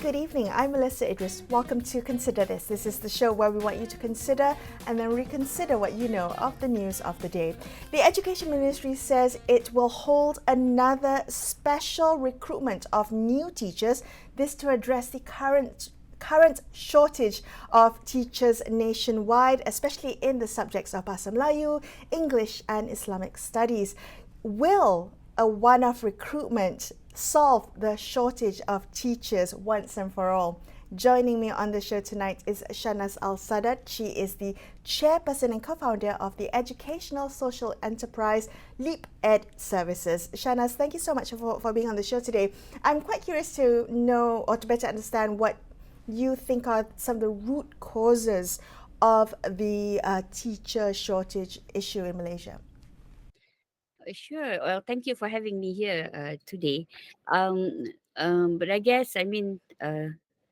good evening. I'm Melissa Idris. Welcome to Consider This. This is the show where we want you to consider and then reconsider what you know of the news of the day. The Education Ministry says it will hold another special recruitment of new teachers, this to address the current shortage of teachers nationwide, especially in the subjects of Bahasa Melayu, English and Islamic Studies. Will a one-off recruitment solve the shortage of teachers once and for all? Joining me on the show tonight is Shahnaz Al-Sadat. She is the chairperson and co-founder of the educational social enterprise Leap Ed Services. Shahnaz, thank you so much for being on the show today. I'm quite curious to know or to better understand what you think are some of the root causes of the teacher shortage issue in Malaysia. Sure. Well, thank you for having me here today. But I guess, the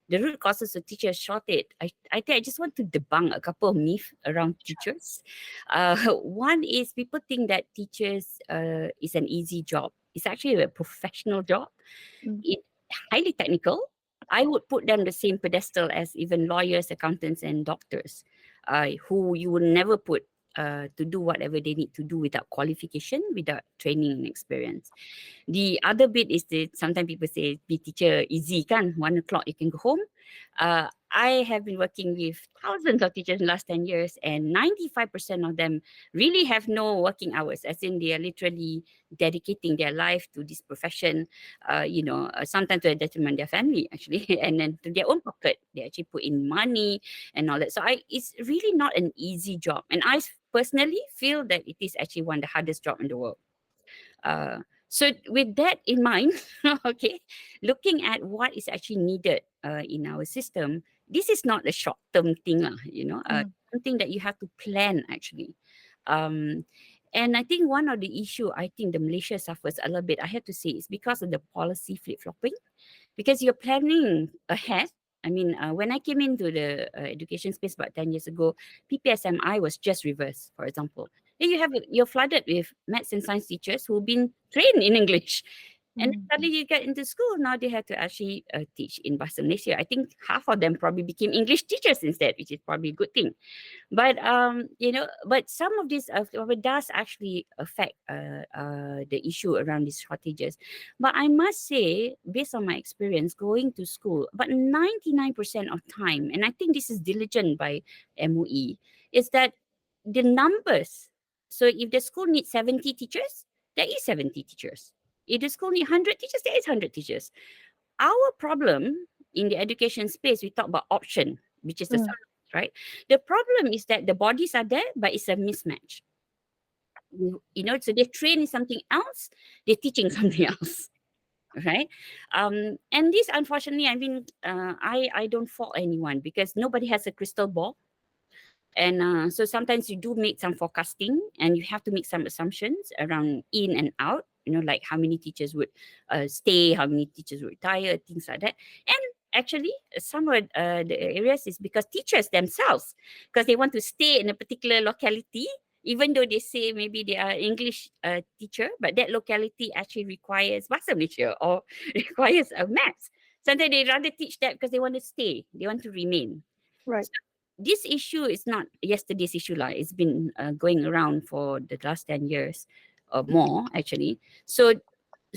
root causes of teacher shortage, I think I just want to debunk a couple of myths around teachers. One is people think that teachers is an easy job. It's actually a professional job. It's highly technical. I would put them the same pedestal as even lawyers, accountants, and doctors, who you would never put to do whatever they need to do without qualification, without training and experience. The other bit is that sometimes people say, be teacher easy kan, 1 o'clock you can go home. I have been working with thousands of teachers in the last 10 years, and 95% of them really have no working hours, as in they are literally dedicating their life to this profession, sometimes to the detriment of their family, actually, and then to their own pocket. They actually put in money and all that. So it's really not an easy job. And I personally feel that it is actually one of the hardest job in the world. So with that in mind, okay, looking at what is actually needed in our system, this is not a short-term thing, something that you have to plan actually. Um, and I think one of the issue I think the Malaysia suffers a little bit, I have to say, is because of the policy flip-flopping, because you're planning ahead. When I came into the education space about 10 years ago, PPSMI was just reversed, for example. Then you're flooded with maths and science teachers who've been trained in English. And then suddenly you get into school, now they have to actually teach in Bahasa Malaysia. I think half of them probably became English teachers instead, which is probably a good thing. But but some of this does actually affect the issue around these shortages. But I must say, based on my experience going to school, about 99% of time, and I think this is diligent by MOE, is that the numbers. So if the school needs 70 teachers, there is 70 teachers. If the school needs 100 teachers, there is 100 teachers. Our problem in the education space, we talk about option, which is the right? The problem is that the bodies are there, but it's a mismatch. So they're trained in something else, they're teaching something else, right? And this, unfortunately, I don't fault anyone because nobody has a crystal ball. And so sometimes you do make some forecasting and you have to make some assumptions around in and out, like how many teachers would stay, how many teachers would retire, things like that. And actually, some of the areas is because teachers themselves, because they want to stay in a particular locality, even though they say maybe they are English teacher, but that locality actually requires Bahasa Malaysia or requires a maths. Sometimes they rather teach that because they want to stay, they want to remain. Right. So this issue is not yesterday's issue. It's been going around for the last 10 years or more, actually. So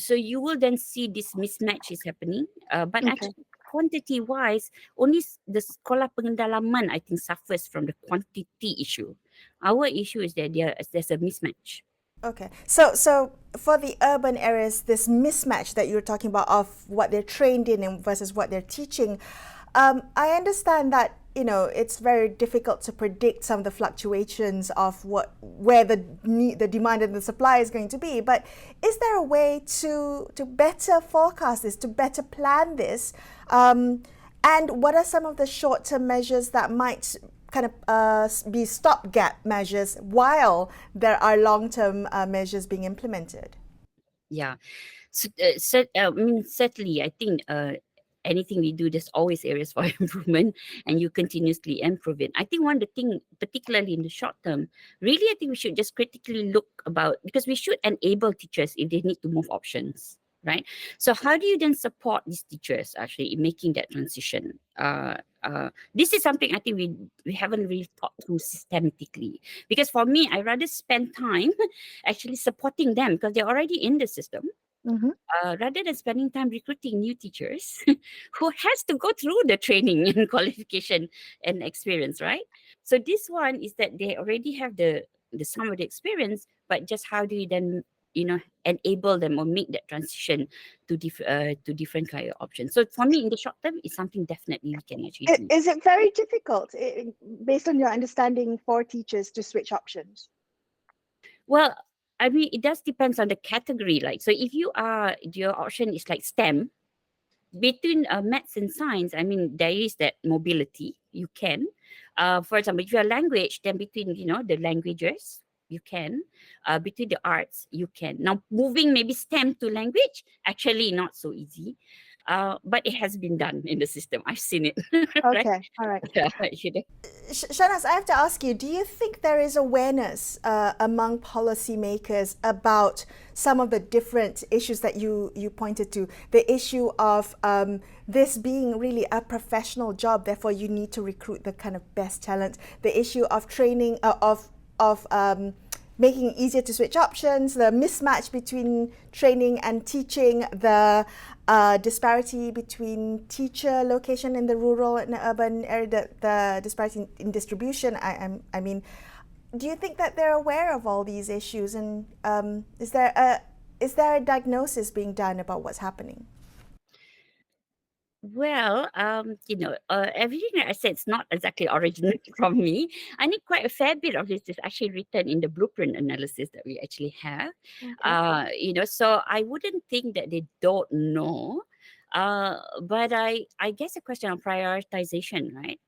you will then see this mismatch is happening. But actually, quantity-wise, only the sekolah pengendalaman, I think, suffers from the quantity issue. Our issue is that there's a mismatch. Okay. So for the urban areas, this mismatch that you're talking about of what they're trained in and versus what they're teaching, I understand that it's very difficult to predict some of the fluctuations of where the demand and the supply is going to be. But is there a way to better forecast this, to better plan this? And what are some of the short-term measures that might kind of be stopgap measures while there are long-term measures being implemented? Yeah. Certainly, I think anything we do, there's always areas for improvement, and you continuously improve it. I think one of the things, particularly in the short term, really, I think we should just critically look about, because we should enable teachers if they need to move options, right? So how do you then support these teachers actually in making that transition? This is something I think we haven't really thought through systematically. Because for me, I rather spend time actually supporting them because they're already in the system, Mm-hmm. rather than spending time recruiting new teachers who has to go through the training and qualification and experience, right? So this one is that they already have the some of the experience, but just how do you then enable them or make that transition to different career options. So for me, in the short term, it's something definitely we can actually do. Is it very difficult, based on your understanding, for teachers to switch options? Well, I mean, it does depends on the category. Like, so if your option is like STEM, between maths and science, I mean, there is that mobility. You can, for example, if you're a language, then between the languages, you can. Between the arts, you can. Now, moving maybe STEM to language, actually not so easy, but it has been done in the system. I've seen it, right? Okay, all right. Yeah, it should have. Shanas, I have to ask you, do you think there is awareness among policymakers about some of the different issues that you pointed to? The issue of this being really a professional job, therefore you need to recruit the kind of best talent. The issue of training, of making it easier to switch options, the mismatch between training and teaching, the disparity between teacher location in the rural and urban area, the disparity in distribution. I mean, do you think that they're aware of all these issues, and is there a diagnosis being done about what's happening? Well, everything that I said is not exactly original from me. I think quite a fair bit of this is actually written in the blueprint analysis that we actually have. Okay. So I wouldn't think that they don't know. But I guess a question of prioritization, right?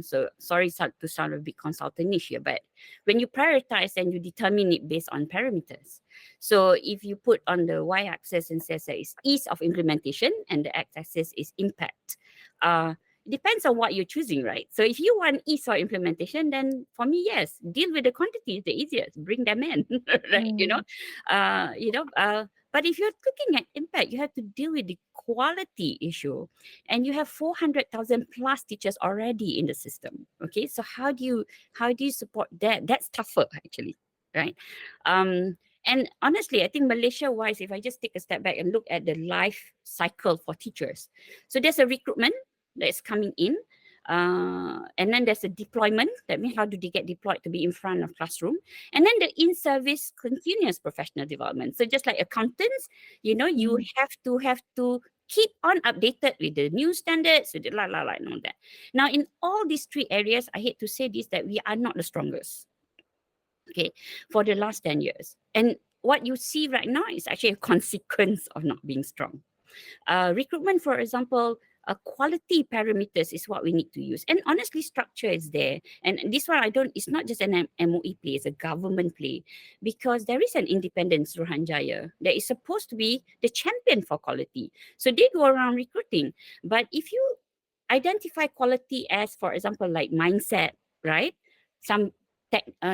So sorry to sound a bit consultantish here, but when you prioritize and you determine it based on parameters. So if you put on the y-axis and says that it's ease of implementation and the x-axis is impact, it depends on what you're choosing, right? So if you want ease of implementation, then for me, yes, deal with the quantity is the easiest. Bring them in, right? Mm. But if you're looking at impact, you have to deal with the quality issue, and you have 400,000 plus teachers already in the system. Okay, so how do you support that? That's tougher actually, right? Um, and honestly, I think Malaysia-wise, if I just take a step back and look at the life cycle for teachers, so there's a recruitment that is coming in, and then there's a deployment. That means how do they get deployed to be in front of classroom, and then the in-service continuous professional development. So just like accountants, you have to keep on updated with the new standards, with the and all that. Now, in all these three areas, I hate to say this, that we are not the strongest, okay, for the last 10 years. And what you see right now is actually a consequence of not being strong. Recruitment, for example, quality parameters is what we need to use. And honestly, structure is there. And this one, it's not just an MOE play, it's a government play. Because there is an independent Suruhanjaya that is supposed to be the champion for quality. So they go around recruiting. But if you identify quality as, for example, like mindset, right? Some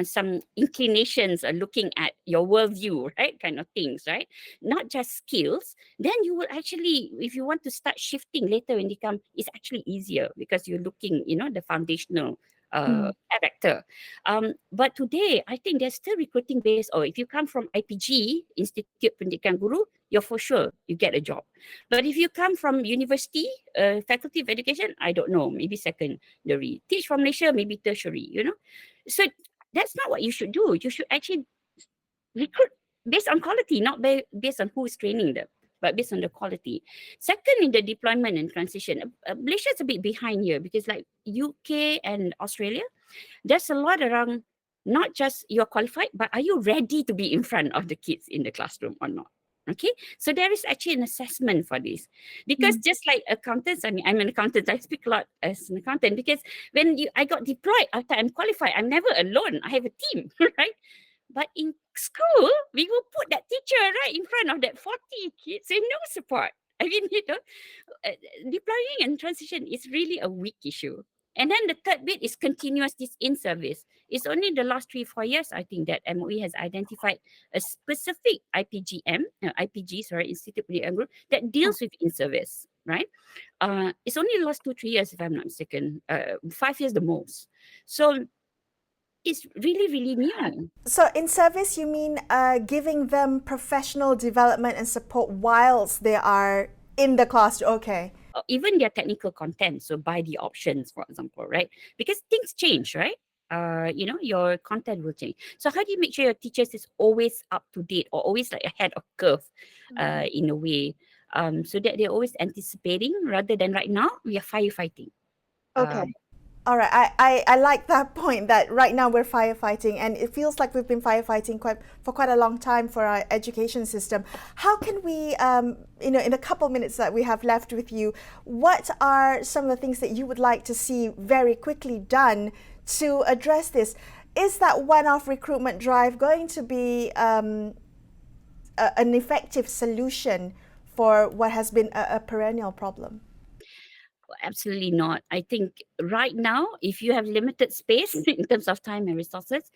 some inclinations are looking at your worldview, right? Kind of things, right? Not just skills. Then you will actually, if you want to start shifting later when they come, it's actually easier because you're looking, the foundational Mm. character. But today, I think they're still recruiting based, or if you come from IPG, Institute Pendidikan Guru, you're for sure, you get a job. But if you come from university, faculty of education, I don't know, maybe secondary. Teach from Malaysia, maybe tertiary. So that's not what you should do. You should actually recruit based on quality, not based on who is training them, but based on the quality. Second, in the deployment and transition, Malaysia is a bit behind here because like UK and Australia, there's a lot around not just you're qualified, but are you ready to be in front of the kids in the classroom or not? Okay, so there is actually an assessment for this because Mm. just like accountants, I mean, I'm an accountant, I speak a lot as an accountant because when I got deployed after I'm qualified, I'm never alone. I have a team, right? But in school, we will put that teacher right in front of that 40 kids with no support. I mean, deploying and transition is really a weak issue. And then the third bit is continuous this in service. It's only the last 3-4 years, I think, that MOE has identified a specific IPG, sorry, Institute Pendidikan Guru, that deals with in-service, right? It's only the last 2-3 years, if I'm not mistaken, 5 years the most. So it's really, really new. So in service, you mean giving them professional development and support whilst they are in the class? Okay. Even their technical content, so buy the options, for example, right? Because things change, right? Your content will change. So how do you make sure your teachers is always up to date or always like ahead of curve, in a way, so that they're always anticipating rather than right now we are firefighting. Okay. All right. I like that point that right now we're firefighting, and it feels like we've been firefighting for quite a long time for our education system. How can we, in a couple minutes that we have left with you, what are some of the things that you would like to see very quickly done to address this? Is that one-off recruitment drive going to be an effective solution for what has been a perennial problem? Absolutely not. I think right now, if you have limited space in terms of time and resources,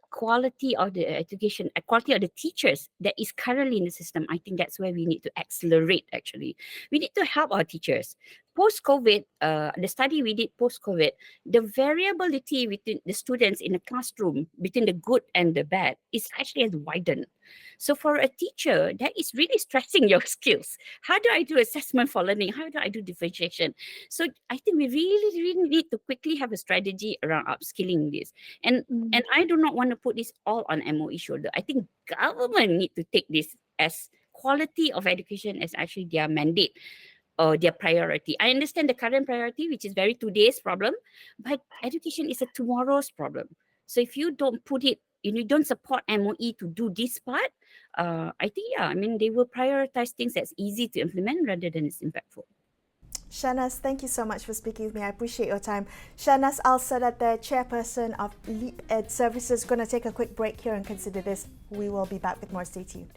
quality of the education, quality of the teachers that is currently in the system, I think that's where we need to accelerate. Actually, we need to help our teachers. Post-COVID, the study we did post-COVID, the variability between the students in the classroom, between the good and the bad, is actually has widened. So for a teacher, that is really stressing your skills. How do I do assessment for learning? How do I do differentiation? So I think we really, really need to quickly have a strategy around upskilling this. And I do not want to put this all on MOE shoulder. I think government need to take this as quality of education as actually their mandate or their priority. I understand the current priority, which is very today's problem, but education is a tomorrow's problem. So if you don't put it, you don't support MOE to do this part, I think, they will prioritize things that's easy to implement rather than it's impactful. Shahnaz, thank you so much for speaking with me. I appreciate your time. Shahnaz Al-Sadat, the chairperson of Leap Ed Services, going to take a quick break here and consider this. We will be back with more. Stay tuned.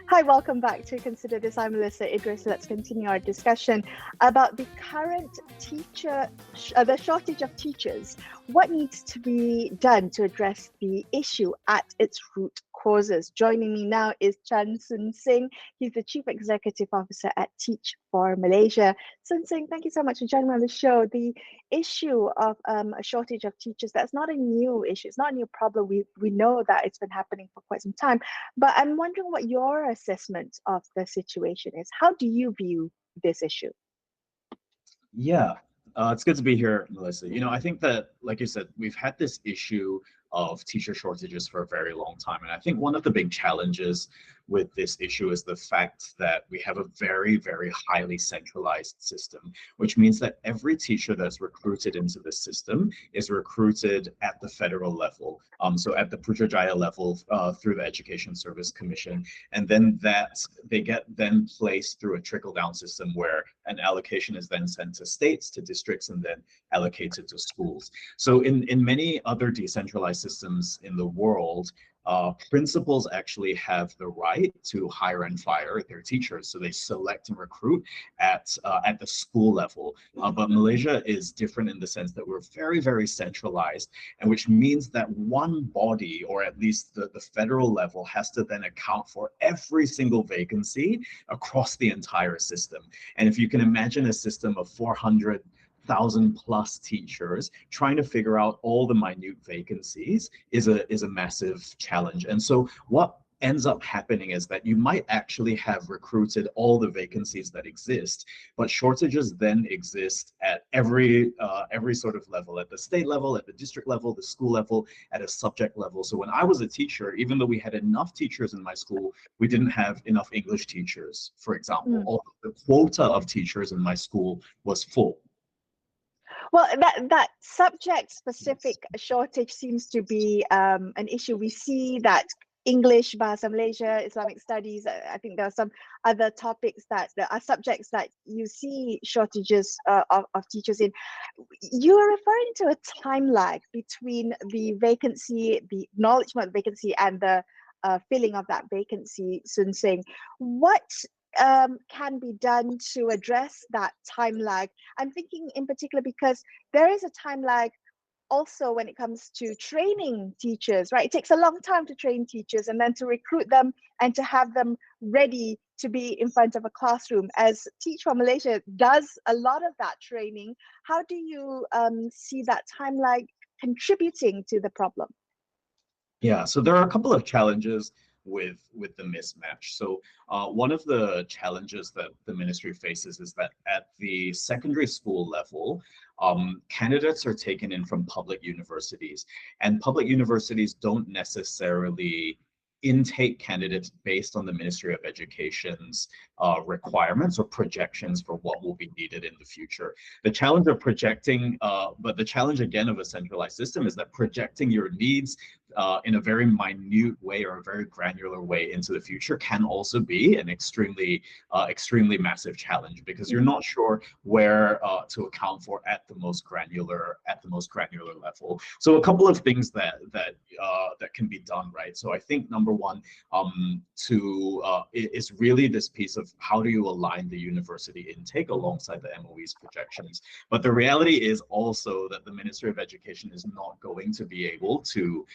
Hi, welcome back to Consider This. I'm Melissa Idris. Let's continue our discussion about the current the shortage of teachers. What needs to be done to address the issue at its root causes? Joining me now is Chan Soon Sing. He's the Chief Executive Officer at Teach for Malaysia. Soon Sing, thank you so much for joining me on the show. The issue of a shortage of teachers, that's not a new issue. It's not a new problem. We know that it's been happening for quite some time. But I'm wondering what your assessment of the situation is. How do you view this issue? Yeah, it's good to be here, Melissa. I think that, like you said, we've had this issue of teacher shortages for a very long time. And I think one of the big challenges with this issue is the fact that we have a very, very highly centralized system, which means that every teacher that's recruited into the system is recruited at the federal level. So at the Putrajaya level through the Education Service Commission. And then they get then placed through a trickle-down system where an allocation is then sent to states, to districts, and then allocated to schools. So in many other decentralized systems in the world, principals actually have the right to hire and fire their teachers. So they select and recruit at the school level. But Malaysia is different in the sense that we're very, very centralized, and which means that one body, or at least the federal level, has to then account for every single vacancy across the entire system. And if you can imagine a system of 400,000 plus teachers, trying to figure out all the minute vacancies is a massive challenge. And so what ends up happening is that you might actually have recruited all the vacancies that exist, but shortages then exist at every sort of level, at the state level, at the district level, the school level, at a subject level. So when I was a teacher, even though we had enough teachers in my school, we didn't have enough English teachers, for example. Although the quota of teachers in my school was full. Well, that subject-specific shortage seems to be an issue. We see that English, Bahasa Malaysia, Islamic Studies. I think there are some other topics that are subjects that you see shortages of teachers in. You are referring to a time lag between the vacancy, the acknowledgement of the vacancy, and the filling of that vacancy, Sun Sing. What can be done to address that time lag? I'm thinking in particular because there is a time lag also when it comes to training teachers, right? It takes a long time to train teachers and then to recruit them and to have them ready to be in front of a classroom. As Teach for Malaysia does a lot of that training, how do you see that time lag contributing to the problem? Yeah, so there are a couple of challenges with the mismatch. So one of the challenges that the ministry faces is that at the secondary school level, candidates are taken in from public universities, and public universities don't necessarily intake candidates based on the Ministry of Education's requirements or projections for what will be needed in the future. The challenge of projecting, but the challenge again of a centralized system is that projecting your needs in a very minute way or a very granular way into the future can also be an extremely massive challenge, because you're not sure where to account for at the most granular level. So a couple of things that can be done, right? So I think number one, is really this piece of how do you align the university intake alongside the MOE's projections. But the reality is also that the Ministry of Education is not going to be able to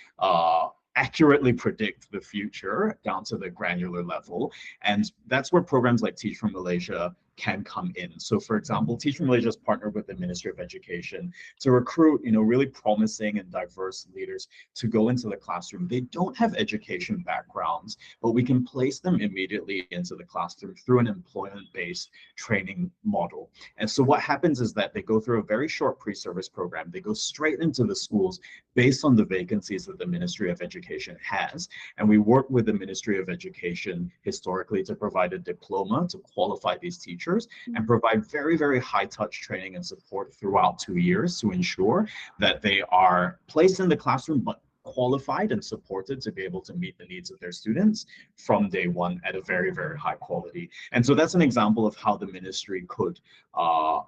accurately predict the future down to the granular level. And that's where programs like Teach for Malaysia can come in. So for example, Teach for Malaysia has partnered with the Ministry of Education to recruit, really promising and diverse leaders to go into the classroom. They don't have education backgrounds, but we can place them immediately into the classroom through an employment-based training model. And so what happens is that they go through a very short pre-service program. They go straight into the schools based on the vacancies that the Ministry of Education has. And we work with the Ministry of Education historically to provide a diploma to qualify these teachers and provide very, very high touch training and support throughout 2 years to ensure that they are placed in the classroom, but qualified and supported to be able to meet the needs of their students from day one at a very, very high quality. And so that's an example of how the ministry could,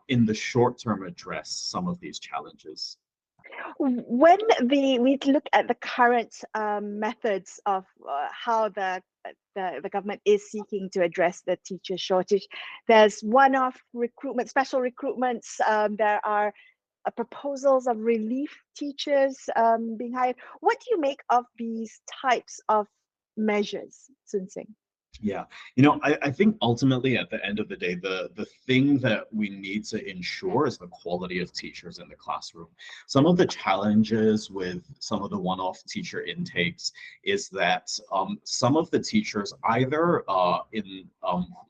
in the short term, address some of these challenges. When we look at the current methods of how the government is seeking to address the teacher shortage, there's one-off recruitment, special recruitments. There are proposals of relief teachers being hired. What do you make of these types of measures, Sun Sing? Yeah, I think ultimately at the end of the day, the thing that we need to ensure is the quality of teachers in the classroom. Some of the challenges with some of the one-off teacher intakes is that some of the teachers either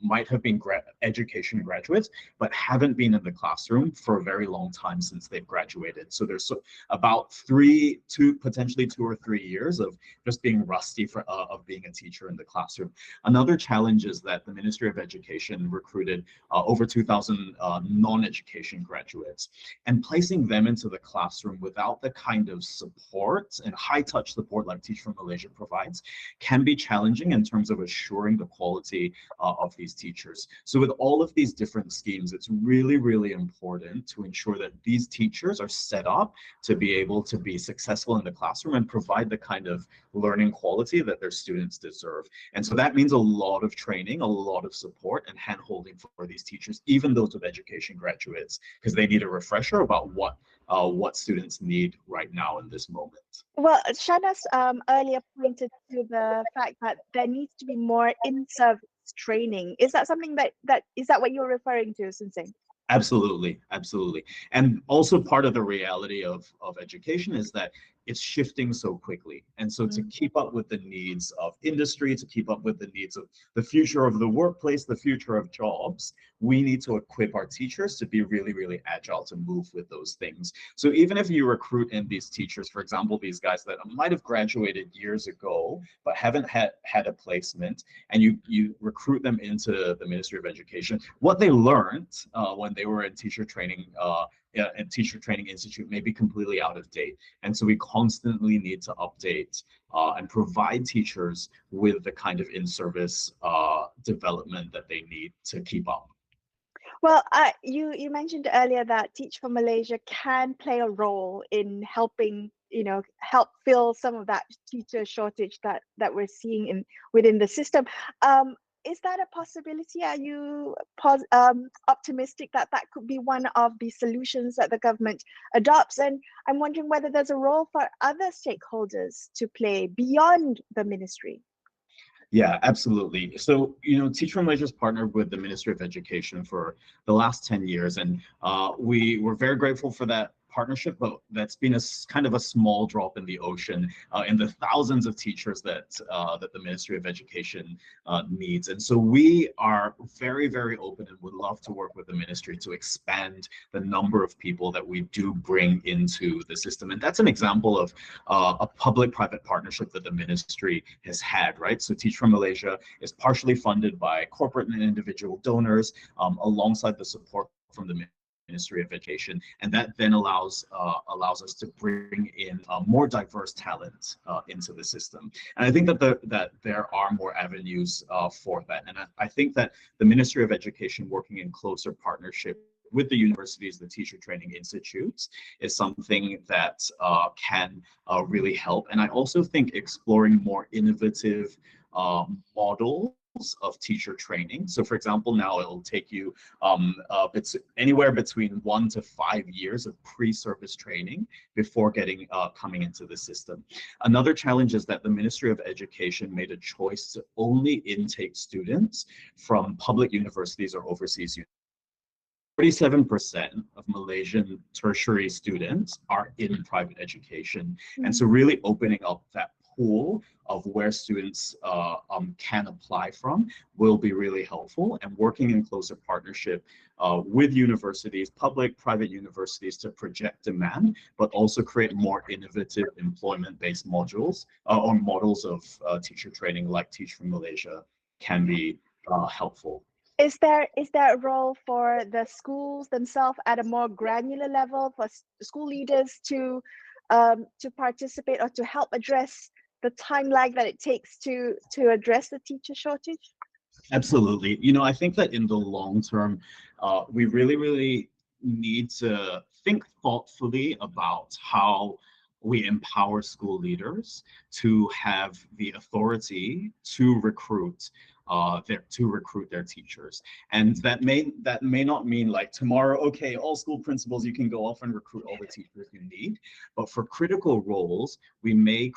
might have been education graduates, but haven't been in the classroom for a very long time since they've graduated. So there's about potentially 2 or 3 years of just being rusty of being a teacher in the classroom. Another challenge is that the Ministry of Education recruited over 2,000 non-education graduates, and placing them into the classroom without the kind of support and high-touch support like Teach for Malaysia provides can be challenging in terms of assuring the quality of these teachers. So with all of these different schemes, it's really, really important to ensure that these teachers are set up to be able to be successful in the classroom and provide the kind of learning quality that their students deserve. And so that means a lot of training, a lot of support and hand-holding for these teachers, even those with education graduates, because they need a refresher about what students need right now in this moment. Well, Shana's earlier pointed to the fact that there needs to be more in-service training. Is that something is that what you're referring to, Sun Sing? Absolutely, absolutely. And also part of the reality of education is that it's shifting so quickly. And so to keep up with the needs of industry, to keep up with the needs of the future of the workplace, the future of jobs, we need to equip our teachers to be really, really agile to move with those things. So even if you recruit in these teachers, for example, these guys that might have graduated years ago, but haven't had a placement, and you recruit them into the Ministry of Education, what they learned when they were in teacher training and Teacher Training Institute may be completely out of date. And so we constantly need to update and provide teachers with the kind of in-service development that they need to keep up. Well, you mentioned earlier that Teach for Malaysia can play a role in helping, help fill some of that teacher shortage that we're seeing within the system. Is that a possibility? Are you optimistic that could be one of the solutions that the government adopts? And I'm wondering whether there's a role for other stakeholders to play beyond the ministry. Yeah, absolutely. So, Teach for Malaysia has partnered with the Ministry of Education for the last 10 years, and we were very grateful for that partnership, but that's been a kind of a small drop in the ocean in the thousands of teachers that the Ministry of Education needs. And so we are very, very open and would love to work with the ministry to expand the number of people that we do bring into the system. And that's an example of a public-private partnership that the ministry has had, right? So Teach for Malaysia is partially funded by corporate and individual donors alongside the support from the Ministry of Education, and that then allows us to bring in more diverse talent into the system. And I think that there are more avenues for that. And I think that the Ministry of Education, working in closer partnership with the universities, the teacher training institutes, is something that can really help. And I also think exploring more innovative models of teacher training. So for example, now it'll take you it's anywhere between 1 to 5 years of pre-service training before coming into the system. Another challenge is that the Ministry of Education made a choice to only intake students from public universities or overseas universities. 47% of Malaysian tertiary students are in private education. And so really opening up that pool of where students can apply from will be really helpful, and working in closer partnership with universities, public, private universities, to project demand, but also create more innovative employment-based modules or models of teacher training like Teach for Malaysia can be helpful. Is there a role for the schools themselves at a more granular level for school leaders to participate or to help address the time lag that it takes to address the teacher shortage? Absolutely. I think that in the long term, we really, really need to think thoughtfully about how we empower school leaders to have the authority to recruit their teachers. And that may not mean like tomorrow, okay, all school principals, you can go off and recruit all the teachers you need. But for critical roles, we may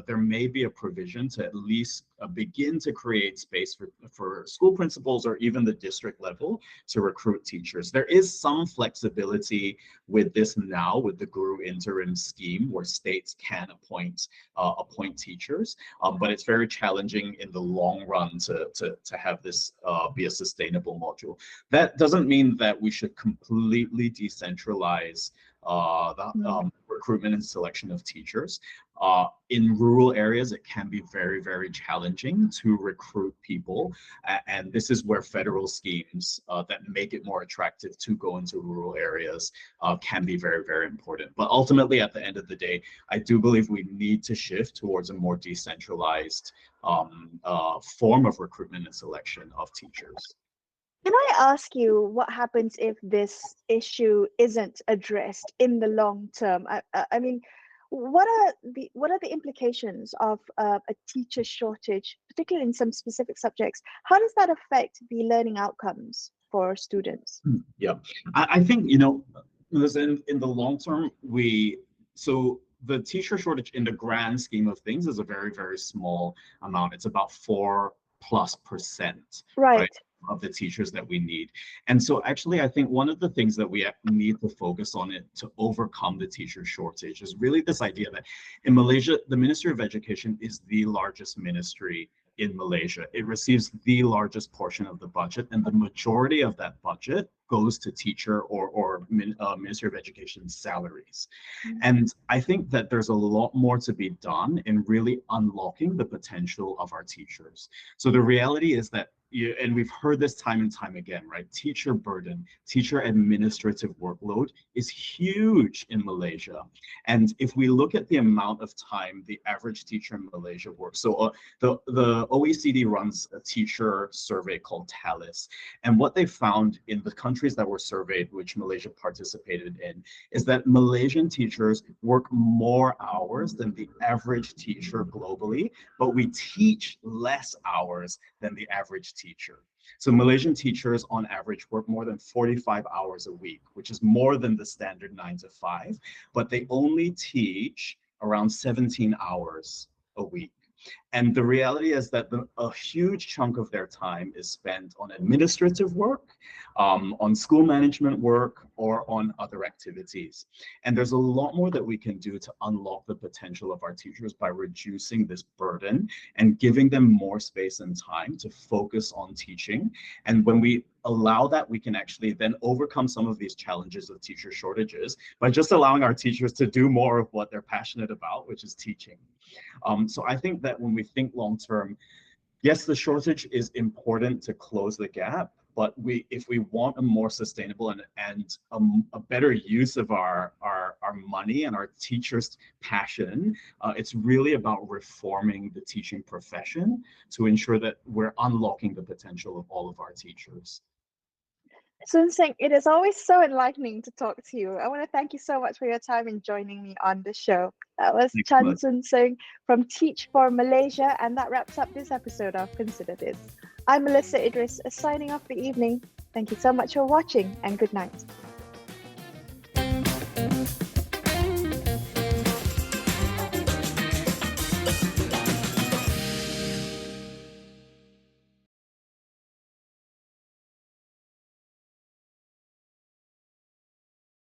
there may be a provision to at least begin to create space for school principals or even the district level to recruit teachers. There is some flexibility with this now, with the Guru interim scheme, where states can appoint teachers, but it's very challenging in the long run to have this be a sustainable module. That doesn't mean that we should completely decentralize the recruitment and selection of teachers. In rural areas, it can be very, very challenging to recruit people. And this is where federal schemes that make it more attractive to go into rural areas can be very, very important. But ultimately, at the end of the day, I do believe we need to shift towards a more decentralized form of recruitment and selection of teachers. Can I ask you what happens if this issue isn't addressed in the long term? I mean, what are the implications of a teacher shortage, particularly in some specific subjects? How does that affect the learning outcomes for students? Yeah, I think listen, in the long term, so the teacher shortage in the grand scheme of things is a very, very small amount. It's about 4+%, right, of the teachers that we need. And so actually, I think one of the things that we need to focus on it to overcome the teacher shortage is really this idea that in Malaysia, the Ministry of Education is the largest ministry in Malaysia. It receives the largest portion of the budget, and the majority of that budget goes to teacher or Ministry of Education salaries. And I think that there's a lot more to be done in really unlocking the potential of our teachers. So the reality is that and we've heard this time and time again, right? Teacher burden, teacher administrative workload is huge in Malaysia. And if we look at the amount of time the average teacher in Malaysia works, so the OECD runs a teacher survey called TALIS. And what they found in the countries that were surveyed, which Malaysia participated in, is that Malaysian teachers work more hours than the average teacher globally, but we teach less hours than the average teacher. So Malaysian teachers on average work more than 45 hours a week, which is more than the standard 9 to 5, but they only teach around 17 hours a week. And the reality is that a huge chunk of their time is spent on administrative work, on school management work, or on other activities. And there's a lot more that we can do to unlock the potential of our teachers by reducing this burden and giving them more space and time to focus on teaching. And when we allow that, we can actually then overcome some of these challenges of teacher shortages by just allowing our teachers to do more of what they're passionate about, which is teaching. So I think that when we think long term, yes, the shortage is important to close the gap, but if we want a more sustainable and a better use of our money and our teachers' passion, it's really about reforming the teaching profession to ensure that we're unlocking the potential of all of our teachers. Sun Seng, it is always so enlightening to talk to you. I want to thank you so much for your time in joining me on the show. That was Thanks Chan much. Sun Seng from Teach for Malaysia, and that wraps up this episode of Consider This. I'm Melissa Idris, signing off the evening. Thank you so much for watching, and good night.